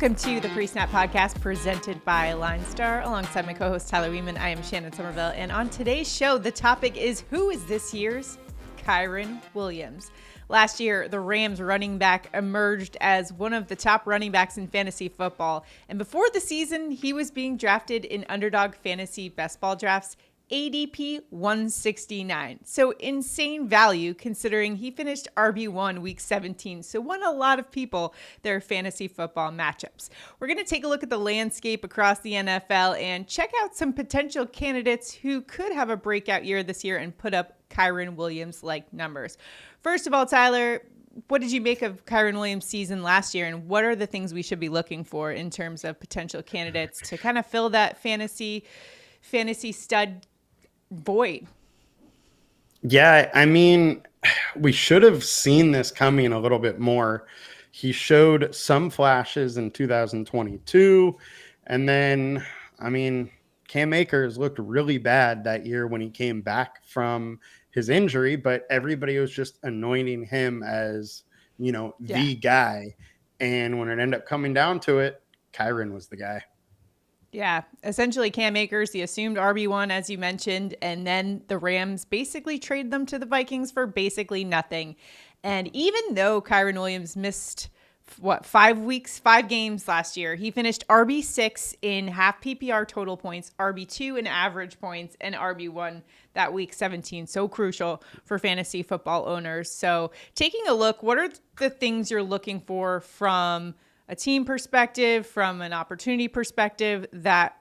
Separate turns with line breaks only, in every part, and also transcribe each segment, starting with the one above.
Welcome to the PreSnap Podcast presented by LineStar. Alongside my co-host Tyler Wiemann, I am Shannon Sommerville. And on today's show, the topic is, who is this year's Kyren Williams? Last year, the Rams running back emerged as one of the top running backs in fantasy football. And before the season, he was being drafted in Underdog Fantasy Best Ball drafts, ADP 169. So insane value considering he finished RB1 week 17. So won a lot of people their fantasy football matchups. We're going to take a look at the landscape across the NFL and check out some potential candidates who could have a breakout year this year and put up Kyren Williams-like numbers. First of all, Tyler, what did you make of Kyren Williams' season last year, and what are the things we should be looking for in terms of potential candidates to kind of fill that fantasy stud void?
Yeah, I mean, we should have seen this coming a little bit more. He showed some flashes in 2022, and then, I mean, Cam Akers looked really bad that year when he came back from his injury, but everybody was just anointing him as, the guy. And when it ended up coming down to it, Kyren was the guy.
Yeah, essentially Cam Akers, the assumed RB1, as you mentioned, and then the Rams basically trade them to the Vikings for basically nothing. And even though Kyren Williams missed, 5 games last year, he finished RB6 in half PPR total points, RB2 in average points, and RB1 that week 17. So crucial for fantasy football owners. So taking a look, what are the things you're looking for from a team perspective, from an opportunity perspective, that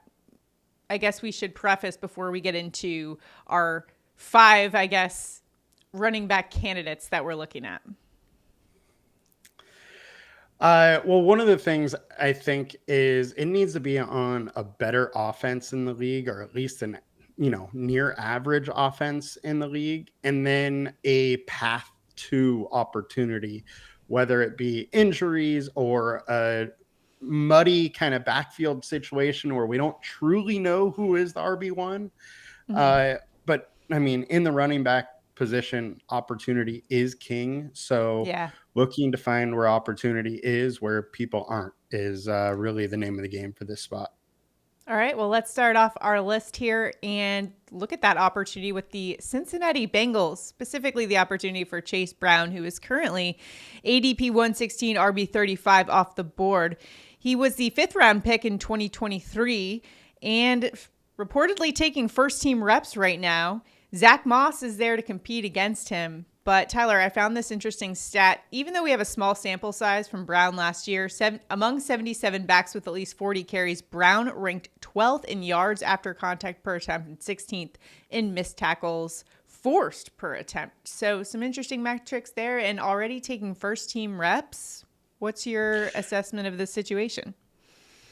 I guess we should preface before we get into our 5, running back candidates that we're looking at?
Well, one of the things I think is it needs to be on a better offense in the league, or at least an, near average offense in the league, and then a path to opportunity, whether it be injuries or a muddy kind of backfield situation where we don't truly know who is the RB1. But I mean, in the running back position, opportunity is king. So looking to find where opportunity is, where people aren't, is really the name of the game for this spot.
All right, well, let's start off our list here and look at that opportunity with the Cincinnati Bengals, specifically the opportunity for Chase Brown, who is currently ADP 116, RB 35 off the board. He was the 5th round pick in 2023 and reportedly taking first team reps right now. Zach Moss is there to compete against him. But Tyler, I found this interesting stat. Even though we have a small sample size from Brown last year, among 77 backs with at least 40 carries, Brown ranked 12th in yards after contact per attempt and 16th in missed tackles forced per attempt. So some interesting metrics there, and already taking first team reps. What's your assessment of this situation?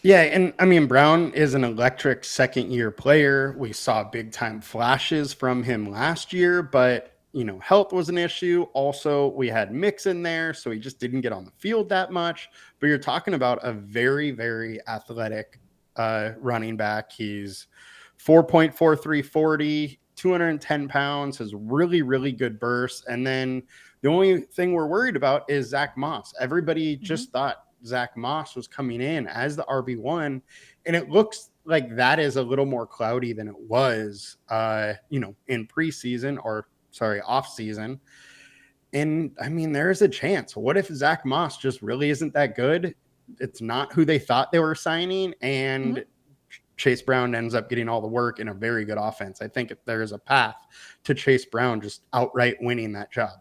Yeah, and I mean, Brown is an electric second-year player. We saw big-time flashes from him last year, but health was an issue. Also, we had Mix in there, so he just didn't get on the field that much. But you're talking about a very, very athletic running back. He's 4.43 40, 210 pounds, has really, really good burst. And then the only thing we're worried about is Zach Moss. Everybody just thought Zach Moss was coming in as the RB1, and it looks like that is a little more cloudy than it was, in preseason off season. And I mean, there is a chance. What if Zach Moss just really isn't that good? It's not who they thought they were signing, and Chase Brown ends up getting all the work in a very good offense. I think there is a path to Chase Brown just outright winning that job.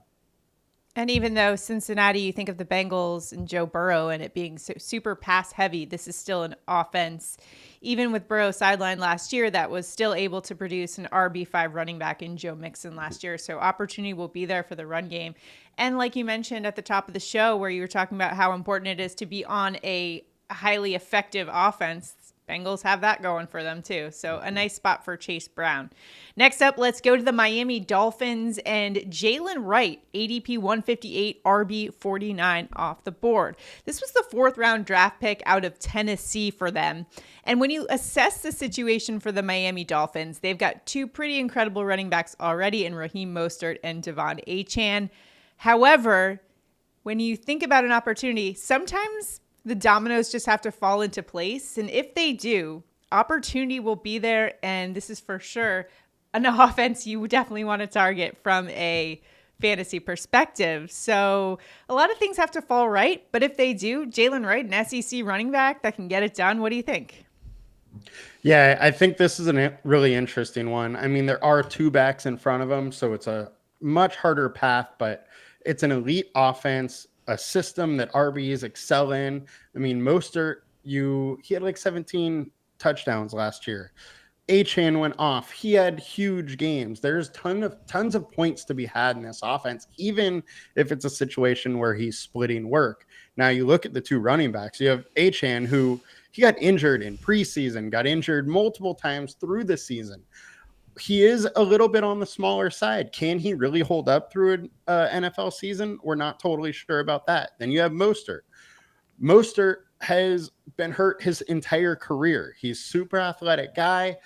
And even though Cincinnati, you think of the Bengals and Joe Burrow and it being super pass heavy, this is still an offense, even with Burrow sidelined last year, that was still able to produce an RB5 running back in Joe Mixon last year. So opportunity will be there for the run game. And like you mentioned at the top of the show, where you were talking about how important it is to be on a highly effective offense, Bengals have that going for them too. So a nice spot for Chase Brown. Next up, let's go to the Miami Dolphins and Jaylen Wright, ADP 158, RB 49 off the board. This was the 4th round draft pick out of Tennessee for them. And when you assess the situation for the Miami Dolphins, they've got 2 pretty incredible running backs already in Raheem Mostert and Devon Achane. However, when you think about an opportunity, sometimes The dominoes just have to fall into place. And if they do, opportunity will be there. And this is for sure an offense you definitely want to target from a fantasy perspective. So a lot of things have to fall right. But if they do, Jaylen Wright, an SEC running back that can get it done. What do you think?
Yeah, I think this is a really interesting one. I mean, there are two backs in front of him, so it's a much harder path, but it's an elite offense, a system that RBs excel in. I mean, Mostert, he had like 17 touchdowns last year. Achane went off. He had huge games. There's tons of points to be had in this offense, even if it's a situation where he's splitting work. Now you look at the two running backs. You have Achane, who he got injured in preseason, got injured multiple times through the season. He is a little bit on the smaller side. Can he really hold up through an NFL season? We're not totally sure about that. Then you have Mostert. Mostert has been hurt his entire career. He's a super athletic guy,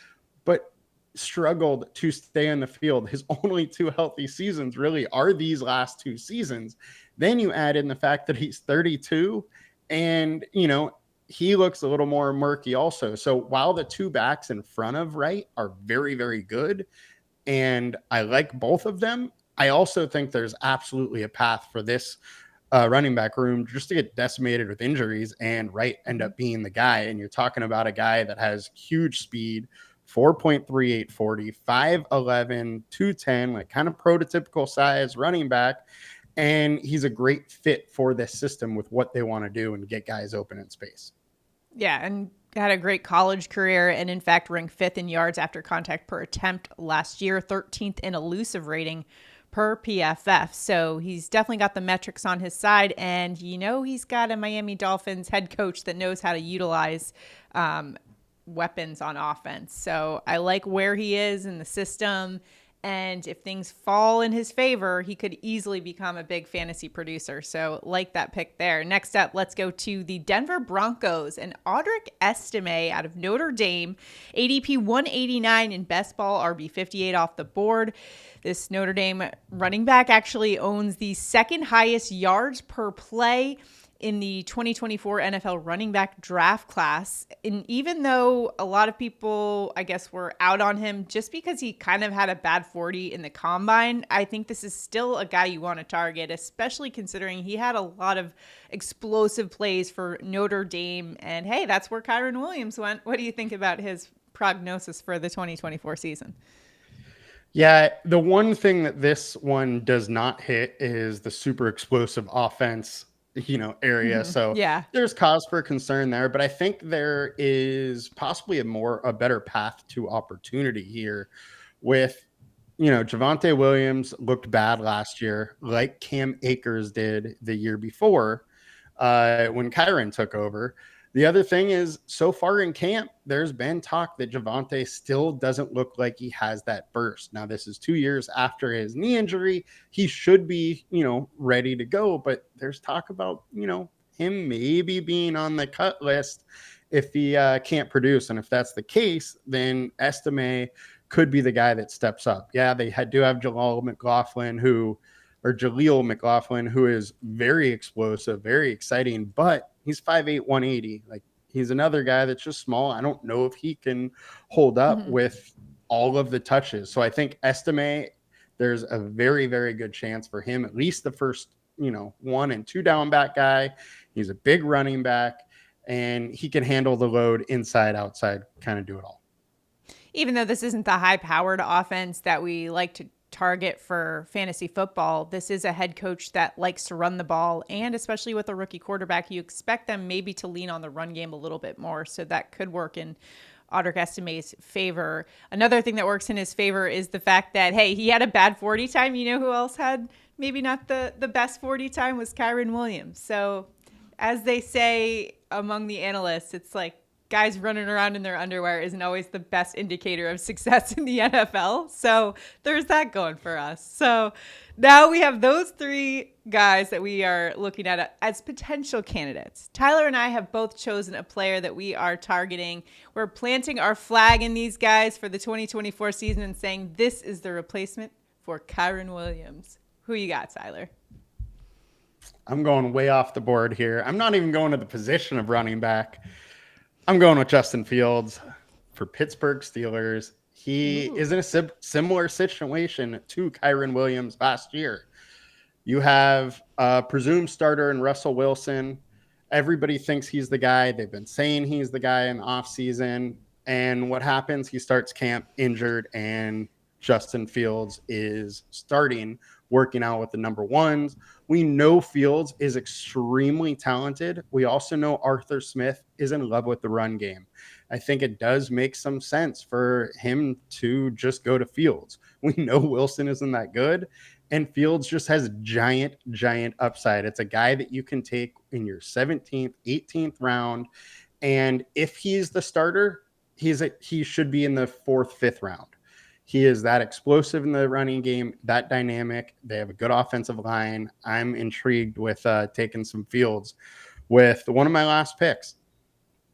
but struggled to stay on the field. His only two healthy seasons really are these last two seasons. Then you add in the fact that he's 32 and, he looks a little more murky also. So while the two backs in front of Wright are very, very good, and I like both of them, I also think there's absolutely a path for this running back room just to get decimated with injuries and Wright end up being the guy. And you're talking about a guy that has huge speed, 4.38 40, 5'11, 210, like kind of prototypical size running back. And he's a great fit for this system with what they want to do and get guys open in space.
Yeah, and had a great college career and, in fact, ranked 5th in yards after contact per attempt last year, 13th in elusive rating per PFF. So he's definitely got the metrics on his side. And, he's got a Miami Dolphins head coach that knows how to utilize weapons on offense. So I like where he is in the system. And if things fall in his favor, he could easily become a big fantasy producer. So like that pick there. Next up, let's go to the Denver Broncos and Audric Estime out of Notre Dame. ADP 189 in best ball, RB 58 off the board. This Notre Dame running back actually owns the second highest yards per play in the 2024 NFL running back draft class. And even though a lot of people, I guess, were out on him just because he kind of had a bad 40 in the combine, I think this is still a guy you want to target, especially considering he had a lot of explosive plays for Notre Dame. And hey, that's where Kyren Williams went. What do you think about his prognosis for the 2024 season?
Yeah, the one thing that this one does not hit is the super explosive offense area.
Mm-hmm.
So
yeah,
there's cause for concern there, but I think there is possibly a better path to opportunity here with, Javonte Williams looked bad last year, like Cam Akers did the year before when Kyren took over. The other thing is, so far in camp, there's been talk that Javonte still doesn't look like he has that burst. Now, this is 2 years after his knee injury. He should be, ready to go, but there's talk about, him maybe being on the cut list if he can't produce. And if that's the case, then Estime could be the guy that steps up. Yeah, they do have Jaleel McLaughlin, who is very explosive, very exciting, but he's 5'8", 180. Like, he's another guy that's just small. I don't know if he can hold up with all of the touches. So I think Estime, there's a very, very good chance for him, at least the first, 1 and 2 down back guy. He's a big running back, and he can handle the load inside, outside, kind of do it all.
Even though this isn't the high-powered offense that we like to target for fantasy football, this is a head coach that likes to run the ball, and especially with a rookie quarterback, you expect them maybe to lean on the run game a little bit more, so that could work in Audric Estime's favor. Another thing that works in his favor is the fact that, hey, he had a bad 40 time. You know who else had maybe not the best 40 time was Kyren Williams. So as they say among the analysts, it's like guys running around in their underwear isn't always the best indicator of success in the NFL. So there's that going for us. So now we have those three guys that we are looking at as potential candidates. Tyler and I have both chosen a player that we are targeting. We're planting our flag in these guys for the 2024 season and saying this is the replacement for Kyren Williams. Who you got, Tyler?
I'm going way off the board here. I'm not even going to the position of running back. I'm going with Justin Fields for Pittsburgh Steelers. He is in a similar situation to Kyren Williams last year. You have a presumed starter in Russell Wilson. Everybody thinks he's the guy. They've been saying he's the guy in the offseason. And what happens? He starts camp injured, and Justin Fields is starting, working out with the number ones. We know Fields is extremely talented. We also know Arthur Smith is in love with the run game. I think it does make some sense for him to just go to Fields. We know Wilson isn't that good, and Fields just has giant upside. It's a guy that you can take in your 17th, 18th round. And if he's the starter, he should be in the 4th, 5th round. He is that explosive in the running game, that dynamic. They have a good offensive line. I'm intrigued with taking some Fields with one of my last picks.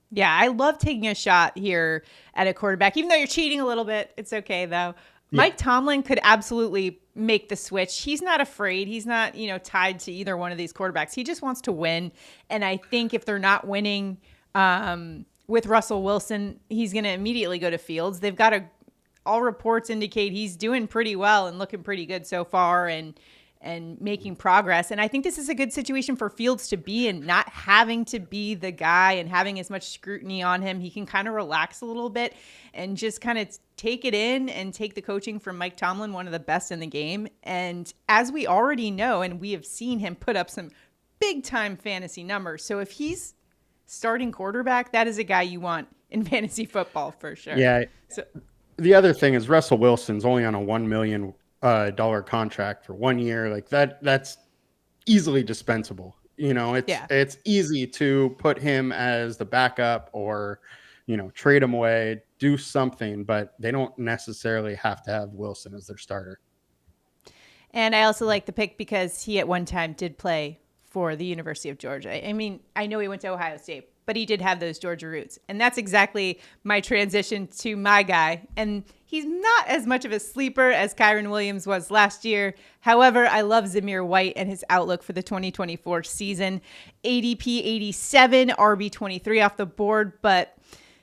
Yeah, I love taking a shot here at a quarterback, even though you're cheating a little bit. It's okay, though. Yeah. Mike Tomlin could absolutely make the switch. He's not afraid. He's not, tied to either one of these quarterbacks. He just wants to win. And I think if they're not winning with Russell Wilson, he's going to immediately go to Fields. They've got all reports indicate he's doing pretty well and looking pretty good so far and making progress. And I think this is a good situation for Fields to be in, not having to be the guy and having as much scrutiny on him. He can kind of relax a little bit and just kind of take it in and take the coaching from Mike Tomlin, one of the best in the game. And as we already know, and we have seen him put up some big time fantasy numbers. So if he's starting quarterback, that is a guy you want in fantasy football for sure.
Yeah. So the other thing is Russell Wilson's only on a $1 million contract for 1 year. Like that's easily dispensable. It's easy to put him as the backup or, trade him away, do something, but they don't necessarily have to have Wilson as their starter.
And I also like the pick because he at one time did play for the University of Georgia. I mean, I know he went to Ohio State, but he did have those Georgia roots. And that's exactly my transition to my guy. And he's not as much of a sleeper as Kyren Williams was last year. However, I love Zamir White and his outlook for the 2024 season. ADP 87, RB 23 off the board. But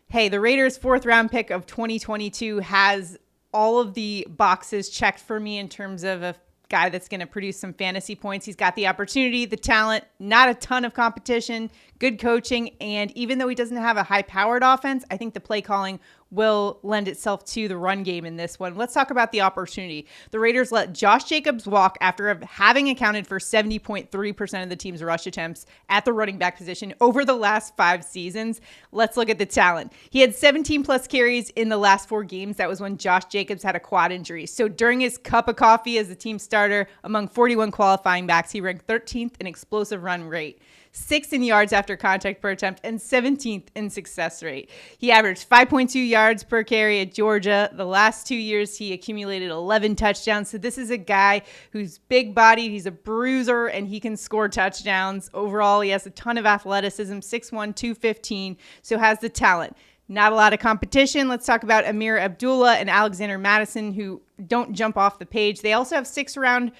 hey, the Raiders' 4th round pick of 2022 has all of the boxes checked for me in terms of a guy that's going to produce some fantasy points. He's got the opportunity, the talent, not a ton of competition, good coaching. And even though he doesn't have a high-powered offense, I think the play calling will lend itself to the run game in this one. Let's talk about the opportunity. The Raiders let Josh Jacobs walk after having accounted for 70.3% of the team's rush attempts at the running back position over the last 5 seasons. Let's look at the talent. He had 17 plus carries in the last 4 games. That was when Josh Jacobs had a quad injury. So during his cup of coffee as the team starter among 41 qualifying backs, he ranked 13th in explosive run rate, 6th in yards after contact per attempt, and 17th in success rate. He averaged 5.2 yards per carry at Georgia. The last 2 years, he accumulated 11 touchdowns. So this is a guy who's big-bodied. He's a bruiser, and he can score touchdowns. Overall, he has a ton of athleticism, 6'1", 215, so has the talent. Not a lot of competition. Let's talk about Amir Abdullah and Alexander Madison, who don't jump off the page. They also have 6th-round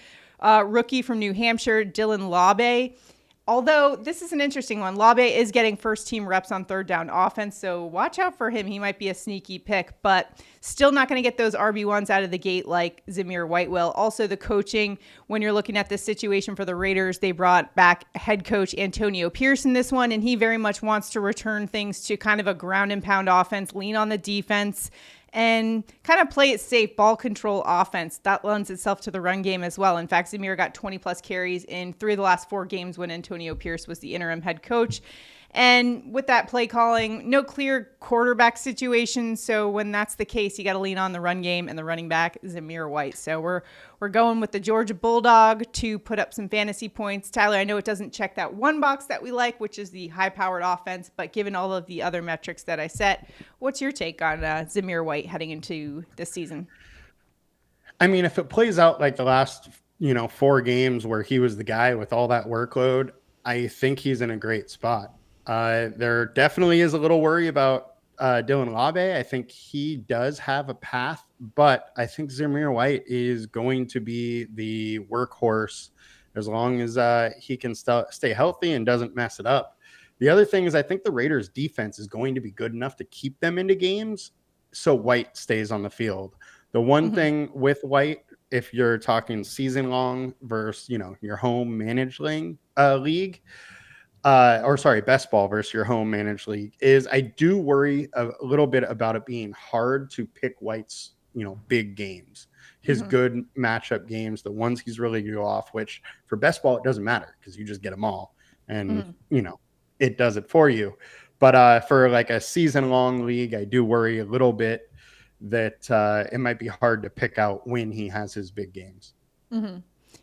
rookie from New Hampshire, Dylan Laube. Although this is an interesting one. Laube is getting first-team reps on 3rd down offense, so watch out for him. He might be a sneaky pick, but still not going to get those RB1s out of the gate like Zamir White will. Also, the coaching, when you're looking at this situation for the Raiders, they brought back head coach Antonio Pierce in this one, and he very much wants to return things to kind of a ground-and-pound offense, lean on the defense, and kind of play it safe, ball control offense. That lends itself to the run game as well. In fact, Zamir got 20-plus carries in 3 of the last 4 games when Antonio Pierce was the interim head coach. And with that play calling, no clear quarterback situation. So when that's the case, you got to lean on the run game and the running back, Zamir White. So we're going with the Georgia Bulldog to put up some fantasy points. Tyler, I know it doesn't check that one box that we like, which is the high-powered offense, but given all of the other metrics that I set, what's your take on Zamir White heading into this season?
I mean, if it plays out like the last, 4 games where he was the guy with all that workload, I think he's in a great spot. There definitely is a little worry about Dylan Laube. I think he does have a path, but I think Zamir White is going to be the workhorse as long as he can stay healthy and doesn't mess it up. The other thing is I think the Raiders defense is going to be good enough to keep them into games so White stays on the field. The one thing with White, if you're talking season long versus, your home managed league, best ball versus your home managed league, is I do worry a little bit about it being hard to pick White's, big games, his good matchup games, the ones he's really go off, which for best ball, it doesn't matter because you just get them all. And, it does it for you. But for like a season long league, I do worry a little bit that it might be hard to pick out when he has his big games.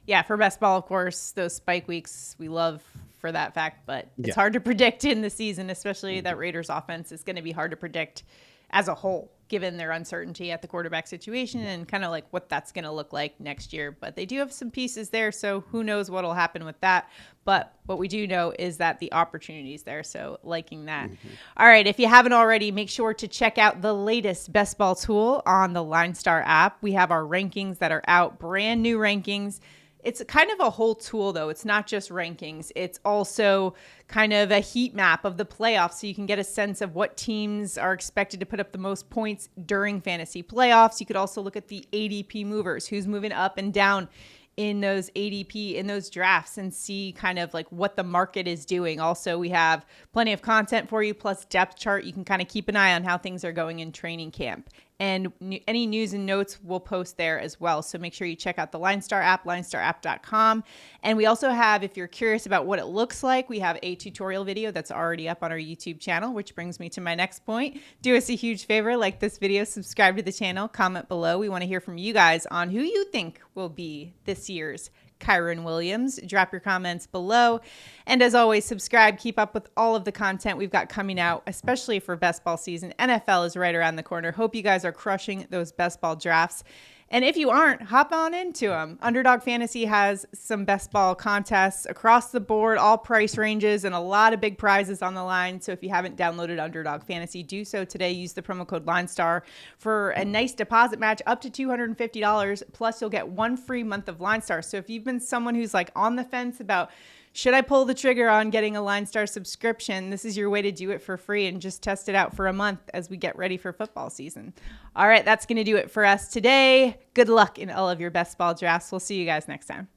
Yeah, for best ball, of course, those spike weeks we love for that fact, but it's hard to predict in the season, especially that Raiders offense is going to be hard to predict as a whole, given their uncertainty at the quarterback situation and kind of like what that's going to look like next year. But they do have some pieces there, so who knows what will happen with that. But what we do know is that the opportunity is there, so liking that. All right, if you haven't already, make sure to check out the latest best ball tool on the LineStar app. We have our rankings that are out, brand new rankings. It's kind of a whole tool, though. It's not just rankings. It's also kind of a heat map of the playoffs, so you can get a sense of what teams are expected to put up the most points during fantasy playoffs. You could also look at the ADP movers, who's moving up and down in those ADP, in those drafts, and see kind of like what the market is doing. Also, we have plenty of content for you, plus depth chart. You can kind of keep an eye on how things are going in training camp. And any news and notes we'll post there as well. So make sure you check out the LineStar app, linestarapp.com. And we also have, if you're curious about what it looks like, we have a tutorial video that's already up on our YouTube channel, which brings me to my next point. Do us a huge favor, like this video, subscribe to the channel, comment below. We want to hear from you guys on who you think will be this year's Kyren Williams. Drop your comments below. And as always, subscribe. Keep up with all of the content we've got coming out, especially for best ball season. NFL is right around the corner. Hope you guys are crushing those best ball drafts. And if you aren't, hop on into them. Underdog Fantasy has some best ball contests across the board, all price ranges, and a lot of big prizes on the line. So if you haven't downloaded Underdog Fantasy, do so today. Use the promo code LineStar for a nice deposit match up to $250. Plus, you'll get 1 free month of LineStar. So if you've been someone who's like on the fence about, should I pull the trigger on getting a LineStar subscription? This is your way to do it for free and just test it out for a month as we get ready for football season. All right, that's going to do it for us today. Good luck in all of your best ball drafts. We'll see you guys next time.